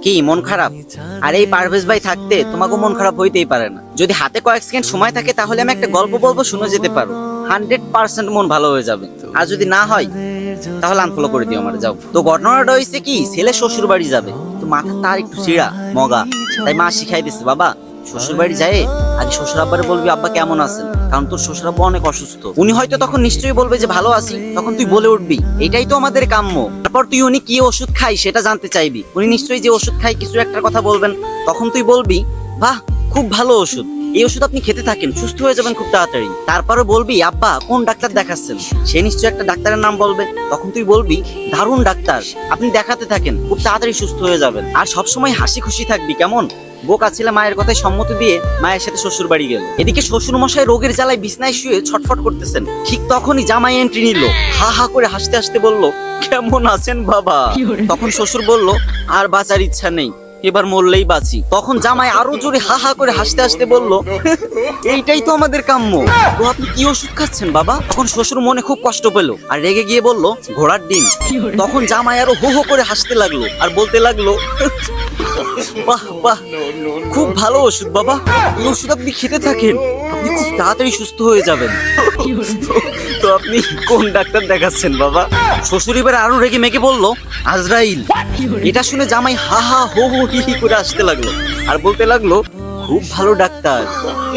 কি মন খারাপ? আর এই পারভেজ ভাই থাকতে তোমাকে মন খারাপ হইতেই পারে না। যদি হাতে কয়েক সেকেন্ড সময় থাকে তাহলে আমি একটা গল্প বলবো, শুনে যেতে পারো। 100% মন ভালো হয়ে যাবে। আর যদি না হয় তাহলে আনফলো করে দিও আমার, যাও। তো ঘটনাটা হয়েছে কি, ছেলে শ্বশুর বাড়ি যাবে, তো মাথা তার একটু চিড়া মগা, তাই মা শিখাই দিচ্ছে, বাবা শ্বশুর বাড়ি যায় আগে শ্বশুর আব্বারে বলবি আব্বা কেমন আছেন, কারণ তোর শ্বশুর আব্বা অনেক অসুস্থ। উনি হয়তো তখন নিশ্চয়ই বলবে যে ভালো আছি, তখন তুই বলে উঠবি এটাই তো আমাদের কাম্য। তারপর তুই উনি কি ওষুধ খাই সেটা জানতে চাইবি, উনি নিশ্চয়ই যে ওষুধ খাই কিছু একটা কথা বলবেন, তখন তুই বলবি বাহ খুব ভালো ওষুধ, এই ওষুধ আপনি খেতে থাকেন, সুস্থ হয়ে যাবেন খুব তাড়াতাড়ি। তারপরে বলবি আব্বা কোন ডাক্তার দেখাচ্ছেন, সে নিশ্চয়ই একটা ডাক্তারের নাম বলবে, তখন তুই বলবি দারুণ ডাক্তার, আপনি দেখাতে থাকেন, খুব তাড়াতাড়ি সুস্থ হয়ে যাবেন। আর সবসময় হাসি খুশি থাকবি, কেমন? বোকা ছেলে মায়ের কথায় সম্মতি দিয়ে মায়ের সাথে শ্বশুর বাড়ি গেল। এদিকে শ্বশুর মশাই রোগের জ্বালায় বিছনায় শুয়ে ছটফট করতেছেন। ঠিক তখনই জামাই এন্ট্রি নিল, হা হা করে হাসতে হাসতে বলল কেমন আছেন বাবা? তখন শ্বশুর বলল আর বাঁচার ইচ্ছা নেই, এবার মরলেই বাঁচি। তখন জামাই আরো জোরে হা হা করে হাসতে হাসতে বলল এইটাই তো আমাদের কাম্য, তো আপনি কি ওষুধ খাচ্ছেন বাবা? তখন শ্বশুর মনে খুব কষ্ট পেল আর রেগে গিয়ে বলল ঘোড়ার ডিম। তখন জামাই আরো হো হো করে হাসতে লাগলো আর বলতে লাগলো বাহ বাহ খুব ভালো ওষুধ বাবা, এই ওষুধ আপনি খেতে থাকেন, আপনি খুব তাড়াতাড়ি সুস্থ হয়ে যাবেন। তো আপনি কোন ডাক্তার দেখাচ্ছেন বাবা? শ্বশুর এবার আরো রেগে মেগে বলল আজরাইল। এটা শুনে জামাই হা হা হো হো হি হি করে আসতে লাগলো আর বলতে লাগলো খুব ভালো ডাক্তার,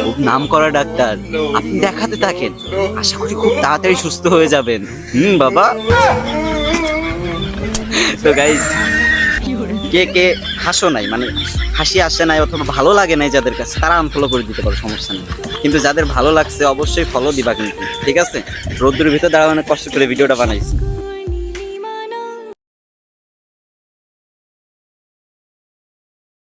খুব নাম করা ডাক্তার, আপনি দেখাতে থাকেন, আশা করি খুব তাড়াতাড়ি সুস্থ হয়ে যাবেন। বাবা। তো গাইস, কে কে হাসো নাই, মানে হাসি আসে নাই অথবা ভালো লাগে নাই যাদের কাছে, তারা আনফলো করে দিতে পারো, সমস্যা নেই। কিন্তু যাদের ভালো লাগছে অবশ্যই ফলো দিবা কিন্তু, ঠিক আছে? রোদ্দুরের ভিতর দাঁড়া অনেক কষ্ট করে ভিডিওটা বানাইছি।